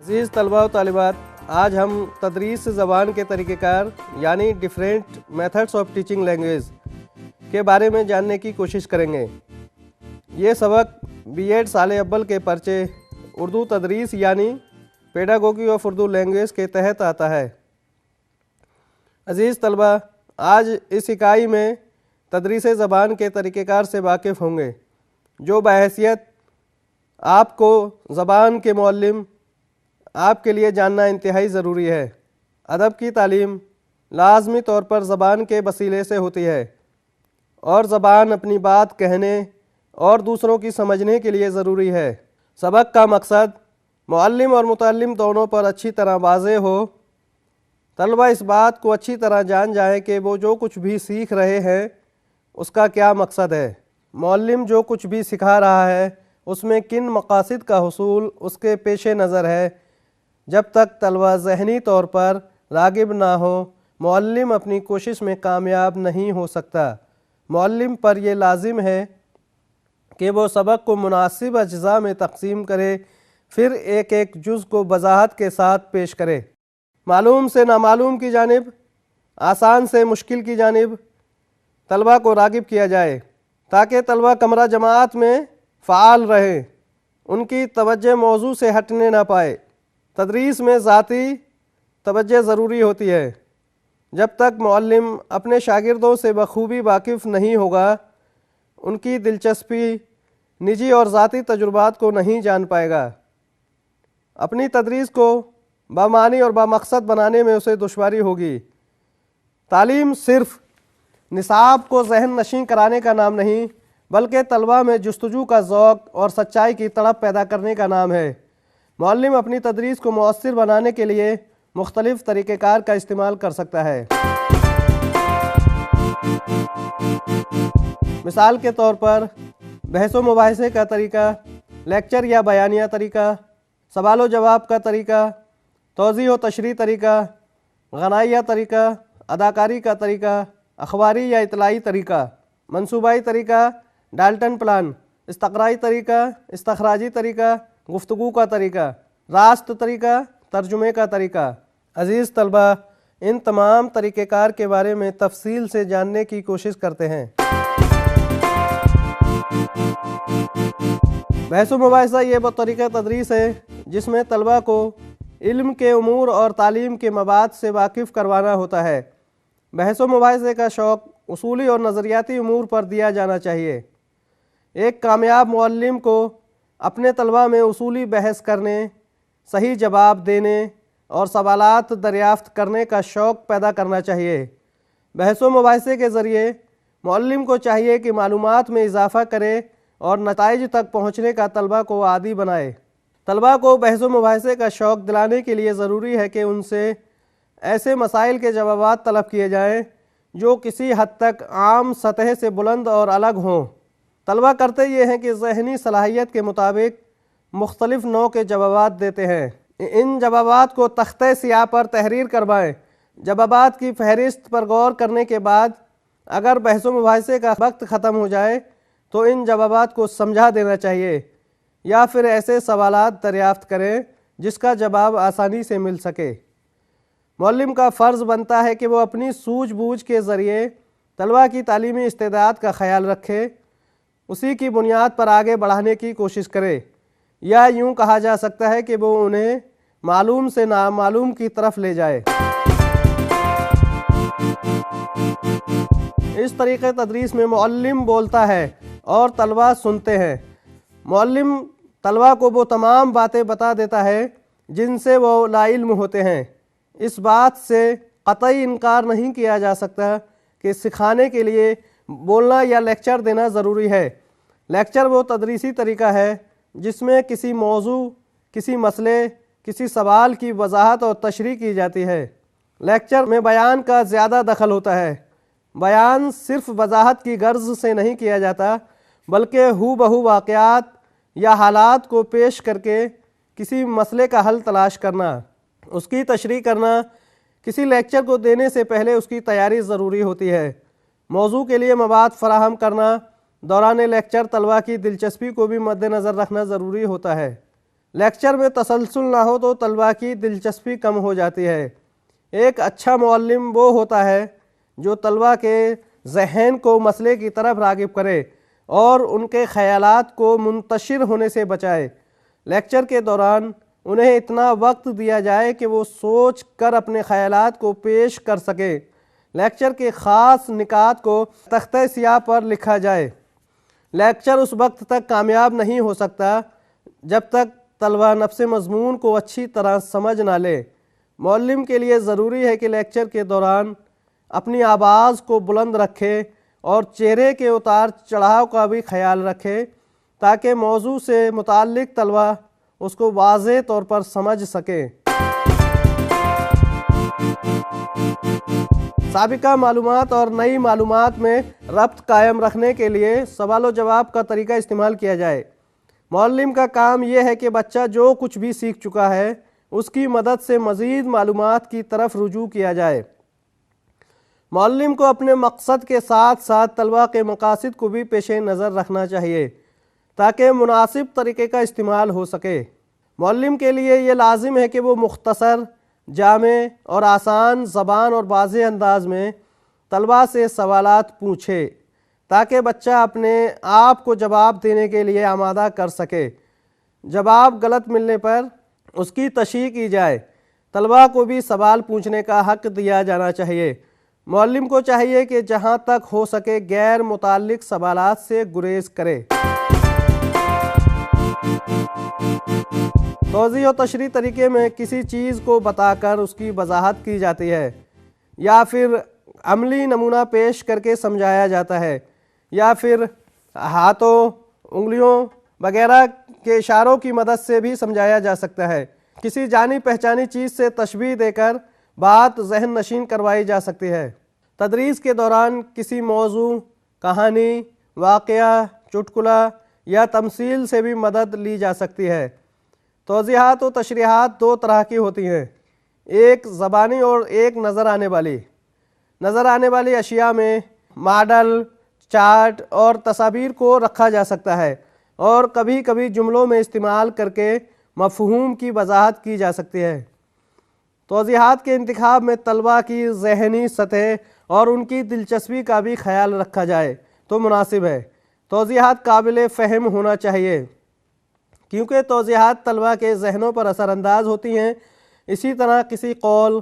عزیز طلباء و طالبات، آج ہم تدریس زبان کے طریقہ کار یعنی different methods of teaching language کے بارے میں جاننے کی کوشش کریں گے۔ یہ سبق بی ایڈ سال اول کے پرچے اردو تدریس یعنی پیڈاگوگی آف اردو لینگویج کے تحت آتا ہے۔ عزیز طلباء، آج اس اکائی میں تدریس زبان کے طریقہ کار سے واقف ہوں گے، جو بحیثیت آپ کو زبان کے معلم آپ کے لیے جاننا انتہائی ضروری ہے۔ ادب کی تعلیم لازمی طور پر زبان کے وسیلے سے ہوتی ہے، اور زبان اپنی بات کہنے اور دوسروں کی سمجھنے کے لیے ضروری ہے۔ سبق کا مقصد معلم اور متعلم دونوں پر اچھی طرح واضح ہو۔ طلبہ اس بات کو اچھی طرح جان جائیں کہ وہ جو کچھ بھی سیکھ رہے ہیں اس کا کیا مقصد ہے۔ معلم جو کچھ بھی سکھا رہا ہے اس میں کن مقاصد کا حصول اس کے پیش نظر ہے۔ جب تک طلبہ ذہنی طور پر راغب نہ ہو، معلم اپنی کوشش میں کامیاب نہیں ہو سکتا۔ معلم پر یہ لازم ہے کہ وہ سبق کو مناسب اجزاء میں تقسیم کرے، پھر ایک ایک جز کو وضاحت کے ساتھ پیش کرے۔ معلوم سے نامعلوم کی جانب، آسان سے مشکل کی جانب طلبہ کو راغب کیا جائے، تاکہ طلبہ کمرہ جماعت میں فعال رہیں، ان کی توجہ موضوع سے ہٹنے نہ پائے۔ تدریس میں ذاتی توجہ ضروری ہوتی ہے۔ جب تک معلم اپنے شاگردوں سے بخوبی واقف نہیں ہوگا، ان کی دلچسپی، نجی اور ذاتی تجربات کو نہیں جان پائے گا۔ اپنی تدریس کو بامعنی اور بامقصد بنانے میں اسے دشواری ہوگی۔ تعلیم صرف نصاب کو ذہن نشین کرانے کا نام نہیں، بلکہ طلبہ میں جستجو کا ذوق اور سچائی کی تڑپ پیدا کرنے کا نام ہے۔ معلم اپنی تدریس کو مؤثر بنانے کے لیے مختلف طریقہ کار کا استعمال کر سکتا ہے۔ مثال کے طور پر بحث و مباحثے کا طریقہ، لیکچر یا بیانیہ طریقہ، سوال و جواب کا طریقہ، توضیح و تشریح طریقہ، غنائیہ طریقہ، اداکاری کا طریقہ، اخباری یا اطلاعی طریقہ، منصوبائی طریقہ، ڈالٹن پلان، استقرائی طریقہ، استخراجی طریقہ، گفتگو کا طریقہ، راست طریقہ، ترجمے کا طریقہ۔ عزیز طلبہ، ان تمام طریقہ کار کے بارے میں تفصیل سے جاننے کی کوشش کرتے ہیں۔ بحث و مباحثہ یہ وہ طریقہ تدریس ہے جس میں طلبہ کو علم کے امور اور تعلیم کے مواد سے واقف کروانا ہوتا ہے۔ بحث و مباحثے کا شوق اصولی اور نظریاتی امور پر دیا جانا چاہیے۔ ایک کامیاب معلم کو اپنے طلبہ میں اصولی بحث کرنے، صحیح جواب دینے اور سوالات دریافت کرنے کا شوق پیدا کرنا چاہیے۔ بحث و مباحثے کے ذریعے معلم کو چاہیے کہ معلومات میں اضافہ کرے اور نتائج تک پہنچنے کا طلبہ کو عادی بنائے۔ طلبہ کو بحث و مباحثے کا شوق دلانے کے لیے ضروری ہے کہ ان سے ایسے مسائل کے جوابات طلب کیے جائیں جو کسی حد تک عام سطح سے بلند اور الگ ہوں۔ طلبہ کرتے یہ ہیں کہ ذہنی صلاحیت کے مطابق مختلف نوع کے جوابات دیتے ہیں۔ ان جوابات کو تختہ سیاہ پر تحریر کروائیں۔ جوابات کی فہرست پر غور کرنے کے بعد اگر بحث و مباحثے کا وقت ختم ہو جائے تو ان جوابات کو سمجھا دینا چاہیے، یا پھر ایسے سوالات دریافت کریں جس کا جواب آسانی سے مل سکے۔ معلم کا فرض بنتا ہے کہ وہ اپنی سوجھ بوجھ کے ذریعے طلبہ کی تعلیمی استعداد کا خیال رکھے، اسی کی بنیاد پر آگے بڑھانے کی کوشش کرے، یا یوں کہا جا سکتا ہے کہ وہ انہیں معلوم سے نامعلوم کی طرف لے جائے۔ اس طریقے تدریس میں معلم بولتا ہے اور طلبہ سنتے ہیں۔ معلم طلبہ کو وہ تمام باتیں بتا دیتا ہے جن سے وہ لا علم ہوتے ہیں۔ اس بات سے قطعی انکار نہیں کیا جا سکتا کہ سکھانے کے لیے بولنا یا لیکچر دینا ضروری ہے۔ لیکچر وہ تدریسی طریقہ ہے جس میں کسی موضوع، کسی مسئلے، کسی سوال کی وضاحت اور تشریح کی جاتی ہے۔ لیکچر میں بیان کا زیادہ دخل ہوتا ہے۔ بیان صرف وضاحت کی غرض سے نہیں کیا جاتا، بلکہ ہو بہو واقعات یا حالات کو پیش کر کے کسی مسئلے کا حل تلاش کرنا، اس کی تشریح کرنا۔ کسی لیکچر کو دینے سے پہلے اس کی تیاری ضروری ہوتی ہے۔ موضوع کے لیے مواد فراہم کرنا، دوران لیکچر طلبہ کی دلچسپی کو بھی مد نظر رکھنا ضروری ہوتا ہے۔ لیکچر میں تسلسل نہ ہو تو طلبہ کی دلچسپی کم ہو جاتی ہے۔ ایک اچھا معلم وہ ہوتا ہے جو طلبہ کے ذہن کو مسئلے کی طرف راغب کرے اور ان کے خیالات کو منتشر ہونے سے بچائے۔ لیکچر کے دوران انہیں اتنا وقت دیا جائے کہ وہ سوچ کر اپنے خیالات کو پیش کر سکیں۔ لیکچر کے خاص نکات کو تختہ سیاہ پر لکھا جائے۔ لیکچر اس وقت تک کامیاب نہیں ہو سکتا جب تک طلبہ نفس مضمون کو اچھی طرح سمجھ نہ لے۔ معلم کے لیے ضروری ہے کہ لیکچر کے دوران اپنی آواز کو بلند رکھے اور چہرے کے اتار چڑھاؤ کا بھی خیال رکھے تاکہ موضوع سے متعلق طلبہ اس کو واضح طور پر سمجھ سکیں۔ سابقہ معلومات اور نئی معلومات میں ربط قائم رکھنے کے لیے سوال و جواب کا طریقہ استعمال کیا جائے۔ معلم کا کام یہ ہے کہ بچہ جو کچھ بھی سیکھ چکا ہے اس کی مدد سے مزید معلومات کی طرف رجوع کیا جائے۔ معلم کو اپنے مقصد کے ساتھ ساتھ طلبہ کے مقاصد کو بھی پیش نظر رکھنا چاہیے تاکہ مناسب طریقے کا استعمال ہو سکے۔ معلم کے لیے یہ لازم ہے کہ وہ مختصر، جامع اور آسان زبان اور واضح انداز میں طلبہ سے سوالات پوچھے تاکہ بچہ اپنے آپ کو جواب دینے کے لیے آمادہ کر سکے۔ جواب غلط ملنے پر اس کی تصحیح کی جائے۔ طلبہ کو بھی سوال پوچھنے کا حق دیا جانا چاہیے۔ معلم کو چاہیے کہ جہاں تک ہو سکے غیر متعلق سوالات سے گریز کرے۔ توضیح و تشریح طریقے میں کسی چیز کو بتا کر اس کی وضاحت کی جاتی ہے یا پھر عملی نمونہ پیش کر کے سمجھایا جاتا ہے یا پھر ہاتھوں، انگلیوں وغیرہ کے اشاروں کی مدد سے بھی سمجھایا جا سکتا ہے۔ کسی جانی پہچانی چیز سے تشبیہ دے کر بات ذہن نشین کروائی جا سکتی ہے۔ تدریس کے دوران کسی موضوع، کہانی، واقعہ، چٹکلا یا تمثیل سے بھی مدد لی جا سکتی ہے۔ توضیحات و تشریحات دو طرح کی ہوتی ہیں، ایک زبانی اور ایک نظر آنے والی۔ نظر آنے والی اشیاء میں ماڈل، چارٹ اور تصاویر کو رکھا جا سکتا ہے اور کبھی کبھی جملوں میں استعمال کر کے مفہوم کی وضاحت کی جا سکتی ہے۔ توضیحات کے انتخاب میں طلبہ کی ذہنی سطح اور ان کی دلچسپی کا بھی خیال رکھا جائے تو مناسب ہے۔ توضیحات قابل فہم ہونا چاہیے کیونکہ توضیحات طلبہ کے ذہنوں پر اثر انداز ہوتی ہیں۔ اسی طرح کسی قول،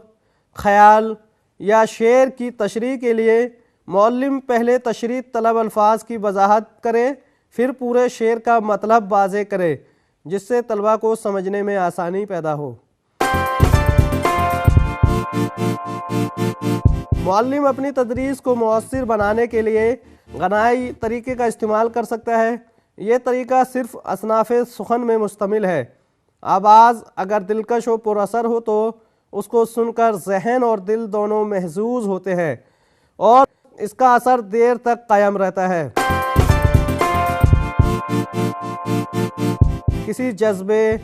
خیال یا شعر کی تشریح کے لیے معلم پہلے تشریح طلب الفاظ کی وضاحت کرے، پھر پورے شعر کا مطلب واضح کرے جس سے طلبہ کو سمجھنے میں آسانی پیدا ہو۔ معلم اپنی تدریس کو مؤثر بنانے کے لیے غنائی طریقے کا استعمال کر سکتا ہے۔ یہ طریقہ صرف اصناف سخن میں مشتمل ہے۔ آواز اگر دلکش و پر اثر ہو تو اس کو سن کر ذہن اور دل دونوں محظوظ ہوتے ہیں اور اس کا اثر دیر تک قائم رہتا ہے۔ کسی جذبے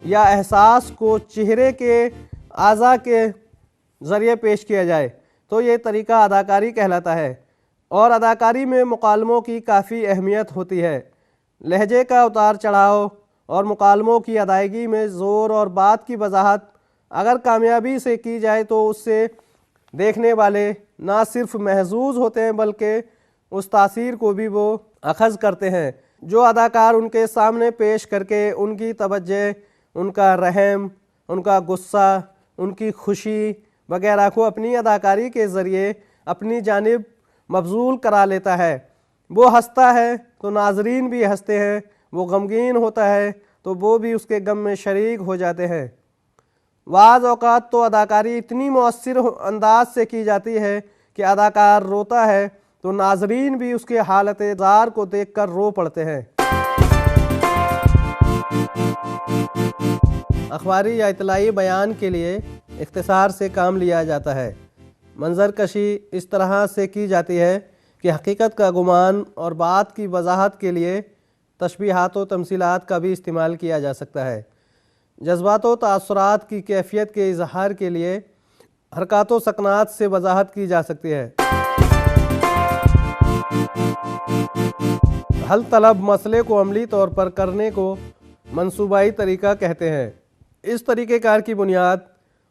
یا احساس کو چہرے کے اعضاء کے ذریعے پیش کیا جائے تو یہ طریقہ اداکاری کہلاتا ہے اور اداکاری میں مکالموں کی کافی اہمیت ہوتی ہے۔ لہجے کا اتار چڑھاؤ اور مکالموں کی ادائیگی میں زور اور بات کی وضاحت اگر کامیابی سے کی جائے تو اس سے دیکھنے والے نہ صرف محظوظ ہوتے ہیں بلکہ اس تاثیر کو بھی وہ اخذ کرتے ہیں جو اداکار ان کے سامنے پیش کر کے ان کی توجہ، ان کا رحم، ان کا غصہ، ان کی خوشی وغیرہ کو اپنی اداکاری کے ذریعے اپنی جانب مبذول کرا لیتا ہے۔ وہ ہنستا ہے تو ناظرین بھی ہنستے ہیں، وہ غمگین ہوتا ہے تو وہ بھی اس کے غم میں شریک ہو جاتے ہیں۔ بعض اوقات تو اداکاری اتنی مؤثر انداز سے کی جاتی ہے کہ اداکار روتا ہے تو ناظرین بھی اس کے حالت زار کو دیکھ کر رو پڑتے ہیں۔ اخباری یا اطلاعی بیان کے لیے اختصار سے کام لیا جاتا ہے۔ منظر کشی اس طرح سے کی جاتی ہے کہ حقیقت کا گمان اور بات کی وضاحت کے لیے تشبیہات و تمثیلات کا بھی استعمال کیا جا سکتا ہے۔ جذبات و تاثرات کی کیفیت کے اظہار کے لیے حرکات و سکنات سے وضاحت کی جا سکتی ہے۔ حل طلب مسئلے کو عملی طور پر کرنے کو منصوبائی طریقہ کہتے ہیں۔ اس طریقہ کار کی بنیاد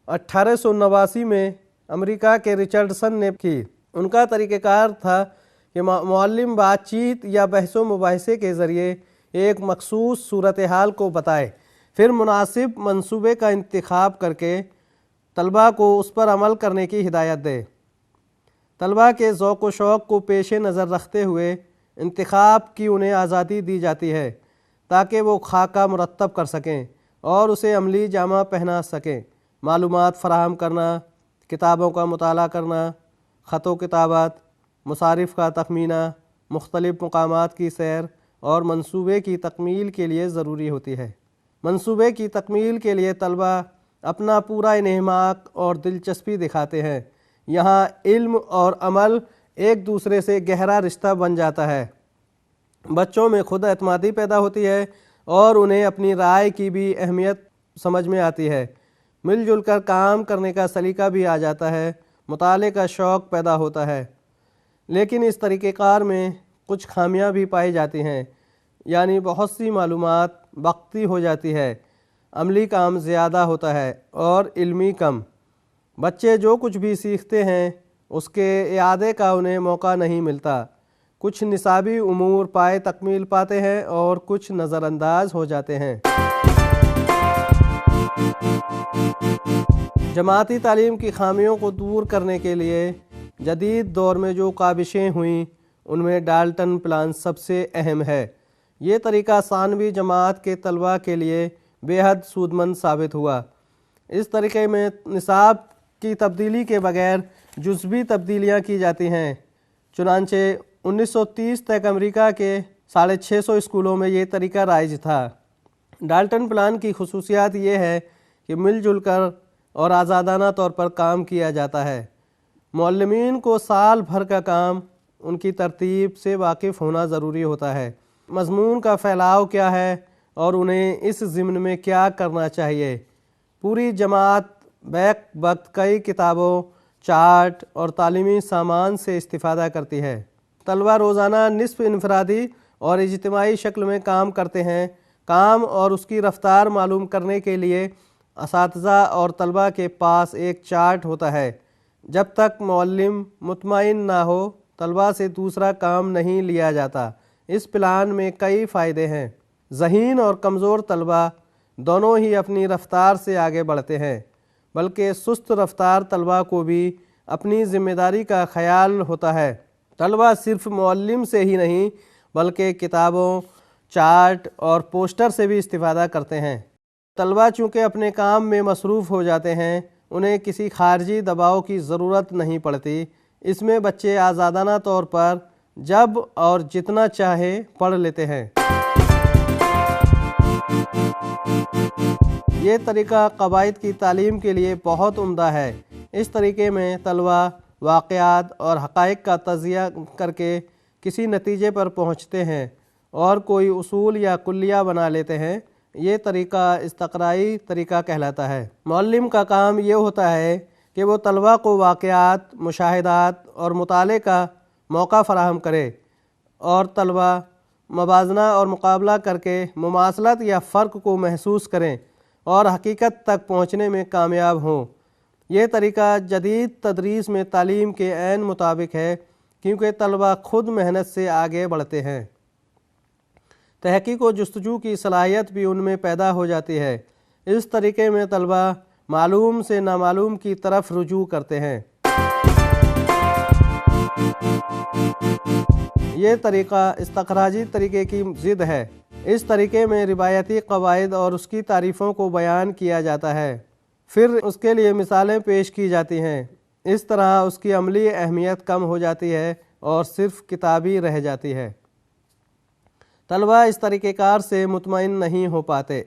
1889 میں امریکہ کے رچرڈسن نے کی۔ ان کا طریقہ کار تھا کہ معلم بات چیت یا بحث و مباحثے کے ذریعے ایک مخصوص صورتحال کو بتائے، پھر مناسب منصوبے کا انتخاب کر کے طلباء کو اس پر عمل کرنے کی ہدایت دے۔ طلباء کے ذوق و شوق کو پیش نظر رکھتے ہوئے انتخاب کی انہیں آزادی دی جاتی ہے تاکہ وہ خاکہ مرتب کر سکیں اور اسے عملی جامہ پہنا سکیں۔ معلومات فراہم کرنا، کتابوں کا مطالعہ کرنا، خط و کتابات، مصارف کا تخمینہ، مختلف مقامات کی سیر اور منصوبے کی تکمیل کے لیے ضروری ہوتی ہے۔ منصوبے کی تکمیل کے لیے طلباء اپنا پورا انہماک اور دلچسپی دکھاتے ہیں۔ یہاں علم اور عمل ایک دوسرے سے گہرا رشتہ بن جاتا ہے۔ بچوں میں خود اعتمادی پیدا ہوتی ہے اور انہیں اپنی رائے کی بھی اہمیت سمجھ میں آتی ہے۔ مل جل کر کام کرنے کا سلیقہ بھی آ جاتا ہے، مطالعے کا شوق پیدا ہوتا ہے۔ لیکن اس طریقہ کار میں کچھ خامیاں بھی پائی جاتی ہیں، یعنی بہت سی معلومات وقتی ہو جاتی ہے، عملی کام زیادہ ہوتا ہے اور علمی کم۔ بچے جو کچھ بھی سیکھتے ہیں اس کے اعادے کا انہیں موقع نہیں ملتا۔ کچھ نصابی امور پائے تکمیل پاتے ہیں اور کچھ نظر انداز ہو جاتے ہیں۔ جماعتی تعلیم کی خامیوں کو دور کرنے کے لیے جدید دور میں جو کاوشیں ہوئیں ان میں ڈالٹن پلان سب سے اہم ہے۔ یہ طریقہ ثانوی جماعت کے طلباء کے لیے بے حد سودمند ثابت ہوا۔ اس طریقے میں نصاب کی تبدیلی کے بغیر جزوی تبدیلیاں کی جاتی ہیں۔ چنانچہ 1930 تک امریکہ کے 650 اسکولوں میں یہ طریقہ رائج تھا۔ ڈالٹن پلان کی خصوصیات یہ ہے کہ مل جل کر اور آزادانہ طور پر کام کیا جاتا ہے۔ معلمین کو سال بھر کا کام ان کی ترتیب سے واقف ہونا ضروری ہوتا ہے۔ مضمون کا پھیلاؤ کیا ہے اور انہیں اس ضمن میں کیا کرنا چاہیے۔ پوری جماعت بیک وقت کئی کتابوں، چارٹ اور تعلیمی سامان سے استفادہ کرتی ہے۔ طلبہ روزانہ نصف انفرادی اور اجتماعی شکل میں کام کرتے ہیں۔ کام اور اس کی رفتار معلوم کرنے کے لیے اساتذہ اور طلبہ کے پاس ایک چارٹ ہوتا ہے۔ جب تک معلم مطمئن نہ ہو طلبہ سے دوسرا کام نہیں لیا جاتا۔ اس پلان میں کئی فائدے ہیں۔ ذہین اور کمزور طلبہ دونوں ہی اپنی رفتار سے آگے بڑھتے ہیں، بلکہ سست رفتار طلبہ کو بھی اپنی ذمہ داری کا خیال ہوتا ہے۔ طلبہ صرف معلم سے ہی نہیں بلکہ کتابوں، چارٹ اور پوسٹر سے بھی استفادہ کرتے ہیں۔ طلبہ چونکہ اپنے کام میں مصروف ہو جاتے ہیں، انہیں کسی خارجی دباؤ کی ضرورت نہیں پڑتی۔ اس میں بچے آزادانہ طور پر جب اور جتنا چاہے پڑھ لیتے ہیں۔ یہ طریقہ قواعد کی تعلیم کے لیے بہت عمدہ ہے۔ اس طریقے میں طلبہ واقعات اور حقائق کا تجزیہ کر کے کسی نتیجے پر پہنچتے ہیں اور کوئی اصول یا کلیہ بنا لیتے ہیں۔ یہ طریقہ استقرائی طریقہ کہلاتا ہے۔ معلم کا کام یہ ہوتا ہے کہ وہ طلبہ کو واقعات، مشاہدات اور مطالعے کا موقع فراہم کرے اور طلبہ موازنہ اور مقابلہ کر کے مماثلت یا فرق کو محسوس کریں اور حقیقت تک پہنچنے میں کامیاب ہوں۔ یہ طریقہ جدید تدریس میں تعلیم کے عین مطابق ہے کیونکہ طلبہ خود محنت سے آگے بڑھتے ہیں۔ تحقیق و جستجو کی صلاحیت بھی ان میں پیدا ہو جاتی ہے۔ اس طریقے میں طلبہ معلوم سے نامعلوم کی طرف رجوع کرتے ہیں۔ یہ طریقہ استخراجی طریقے کی ضد ہے۔ اس طریقے میں روایتی قواعد اور اس کی تعریفوں کو بیان کیا جاتا ہے، پھر اس کے لیے مثالیں پیش کی جاتی ہیں۔ اس طرح اس کی عملی اہمیت کم ہو جاتی ہے اور صرف کتابی رہ جاتی ہے۔ طلبہ اس طریقہ کار سے مطمئن نہیں ہو پاتے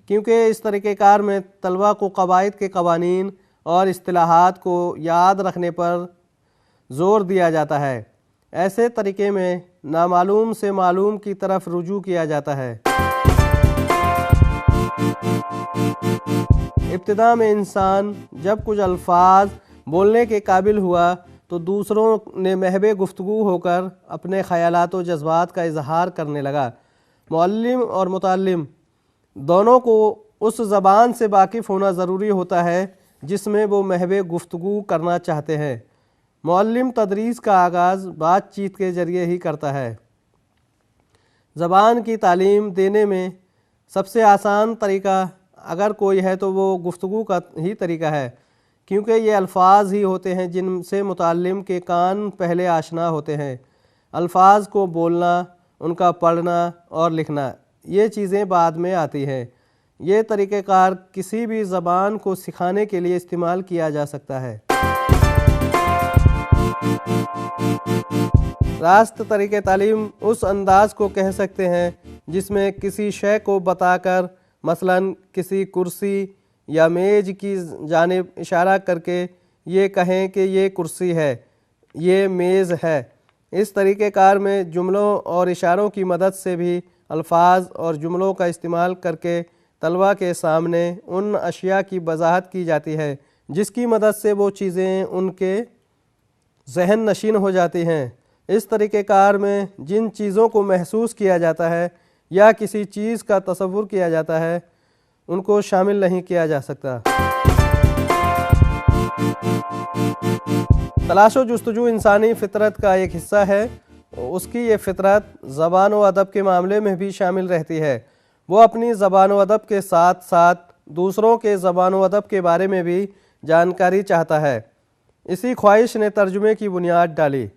کیونکہ اس طریقہ کار میں طلبہ کو قواعد کے قوانین اور اصطلاحات کو یاد رکھنے پر زور دیا جاتا ہے۔ ایسے طریقے میں نامعلوم سے معلوم کی طرف رجوع کیا جاتا ہے۔ ابتدا میں انسان جب کچھ الفاظ بولنے کے قابل ہوا تو دوسروں نے محض گفتگو ہو کر اپنے خیالات و جذبات کا اظہار کرنے لگا۔ معلم اور متعلم دونوں کو اس زبان سے واقف ہونا ضروری ہوتا ہے جس میں وہ محو گفتگو کرنا چاہتے ہیں۔ معلم تدریس کا آغاز بات چیت کے ذریعے ہی کرتا ہے۔ زبان کی تعلیم دینے میں سب سے آسان طریقہ اگر کوئی ہے تو وہ گفتگو کا ہی طریقہ ہے، کیونکہ یہ الفاظ ہی ہوتے ہیں جن سے متعلم کے کان پہلے آشنا ہوتے ہیں۔ الفاظ کو بولنا، ان کا پڑھنا اور لکھنا، یہ چیزیں بعد میں آتی ہیں۔ یہ طریقہ کار کسی بھی زبان کو سکھانے کے لیے استعمال کیا جا سکتا ہے۔ راست طریقہ تعلیم اس انداز کو کہہ سکتے ہیں جس میں کسی شے کو بتا کر، مثلاً کسی کرسی یا میز کی جانب اشارہ کر کے یہ کہیں کہ یہ کرسی ہے، یہ میز ہے۔ اس طریقہ کار میں جملوں اور اشاروں کی مدد سے بھی الفاظ اور جملوں کا استعمال کر کے طلباء کے سامنے ان اشیاء کی وضاحت کی جاتی ہے جس کی مدد سے وہ چیزیں ان کے ذہن نشین ہو جاتی ہیں۔ اس طریقہ کار میں جن چیزوں کو محسوس کیا جاتا ہے یا کسی چیز کا تصور کیا جاتا ہے ان کو شامل نہیں کیا جا سکتا۔ تلاش و جستجو انسانی فطرت کا ایک حصہ ہے۔ اس کی یہ فطرت زبان و ادب کے معاملے میں بھی شامل رہتی ہے۔ وہ اپنی زبان و ادب کے ساتھ ساتھ دوسروں کے زبان و ادب کے بارے میں بھی جانکاری چاہتا ہے۔ اسی خواہش نے ترجمے کی بنیاد ڈالی۔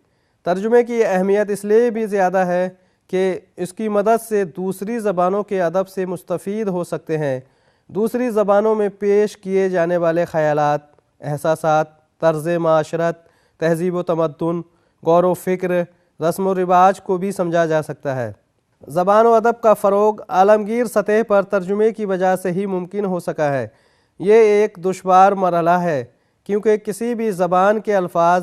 ترجمے کی اہمیت اس لیے بھی زیادہ ہے کہ اس کی مدد سے دوسری زبانوں کے ادب سے مستفید ہو سکتے ہیں۔ دوسری زبانوں میں پیش کیے جانے والے خیالات، احساسات، طرز معاشرت، تہذیب و تمدن، غور و فکر، رسم و رواج کو بھی سمجھا جا سکتا ہے۔ زبان و ادب کا فروغ عالمگیر سطح پر ترجمے کی وجہ سے ہی ممکن ہو سکا ہے۔ یہ ایک دشوار مرحلہ ہے کیونکہ کسی بھی زبان کے الفاظ،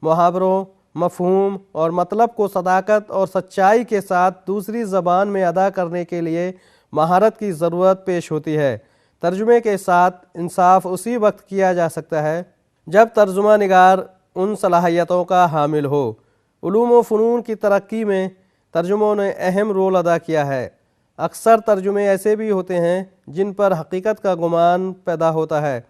محاوروں، مفہوم اور مطلب کو صداقت اور سچائی کے ساتھ دوسری زبان میں ادا کرنے کے لیے مہارت کی ضرورت پیش ہوتی ہے۔ ترجمے کے ساتھ انصاف اسی وقت کیا جا سکتا ہے جب ترجمہ نگار ان صلاحیتوں کا حامل ہو۔ علوم و فنون کی ترقی میں ترجموں نے اہم رول ادا کیا ہے۔ اکثر ترجمے ایسے بھی ہوتے ہیں جن پر حقیقت کا گمان پیدا ہوتا ہے۔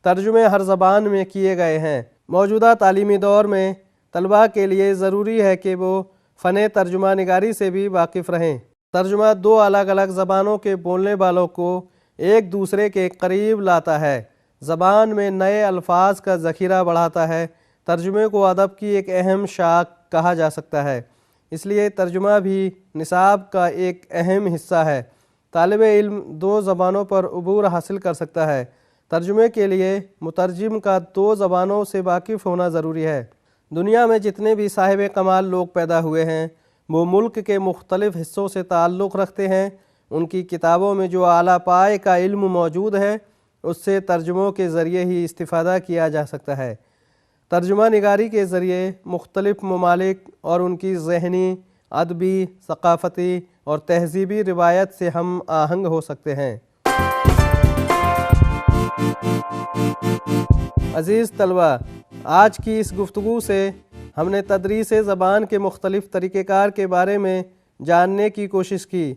ترجمے ہر زبان میں کیے گئے ہیں۔ موجودہ تعلیمی دور میں طلباء کے لیے ضروری ہے کہ وہ فن ترجمہ نگاری سے بھی واقف رہیں۔ ترجمہ دو الگ الگ زبانوں کے بولنے والوں کو ایک دوسرے کے قریب لاتا ہے، زبان میں نئے الفاظ کا ذخیرہ بڑھاتا ہے۔ ترجمے کو ادب کی ایک اہم شاخ کہا جا سکتا ہے، اس لیے ترجمہ بھی نصاب کا ایک اہم حصہ ہے۔ طالب علم دو زبانوں پر عبور حاصل کر سکتا ہے۔ ترجمے کے لیے مترجم کا دو زبانوں سے واقف ہونا ضروری ہے۔ دنیا میں جتنے بھی صاحب کمال لوگ پیدا ہوئے ہیں وہ ملک کے مختلف حصوں سے تعلق رکھتے ہیں۔ ان کی کتابوں میں جو اعلیٰ پائے کا علم موجود ہے اس سے ترجموں کے ذریعے ہی استفادہ کیا جا سکتا ہے۔ ترجمہ نگاری کے ذریعے مختلف ممالک اور ان کی ذہنی، ادبی، ثقافتی اور تہذیبی روایت سے ہم آہنگ ہو سکتے ہیں۔ عزیز طلبہ، آج کی اس گفتگو سے ہم نے تدریس زبان کے مختلف طریقہ کار کے بارے میں جاننے کی کوشش کی۔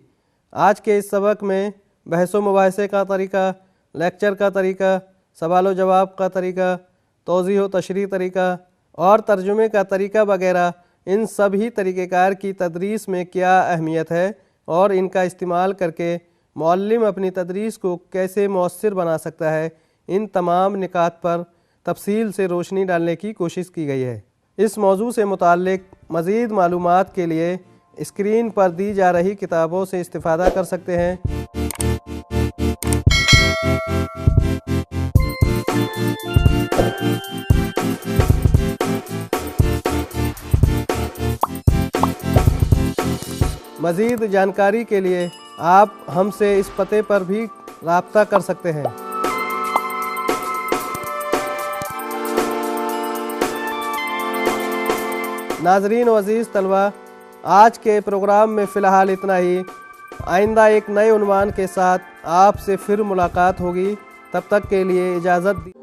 آج کے اس سبق میں بحث و مباحثے کا طریقہ، لیکچر کا طریقہ، سوال و جواب کا طریقہ، توضیح و تشریح طریقہ اور ترجمے کا طریقہ وغیرہ، ان سبھی طریقہ کار کی تدریس میں کیا اہمیت ہے اور ان کا استعمال کر کے معلم اپنی تدریس کو کیسے مؤثر بنا سکتا ہے، ان تمام نکات پر تفصیل سے روشنی ڈالنے کی کوشش کی گئی ہے۔ اس موضوع سے متعلق مزید معلومات کے لیے اسکرین پر دی جا رہی کتابوں سے استفادہ کر سکتے ہیں۔ مزید جانکاری کے لیے آپ ہم سے اس پتے پر بھی رابطہ کر سکتے ہیں۔ ناظرین و عزیز طلبہ، آج کے پروگرام میں فی الحال اتنا ہی۔ آئندہ ایک نئے عنوان کے ساتھ آپ سے پھر ملاقات ہوگی۔ تب تک کے لیے اجازت دی۔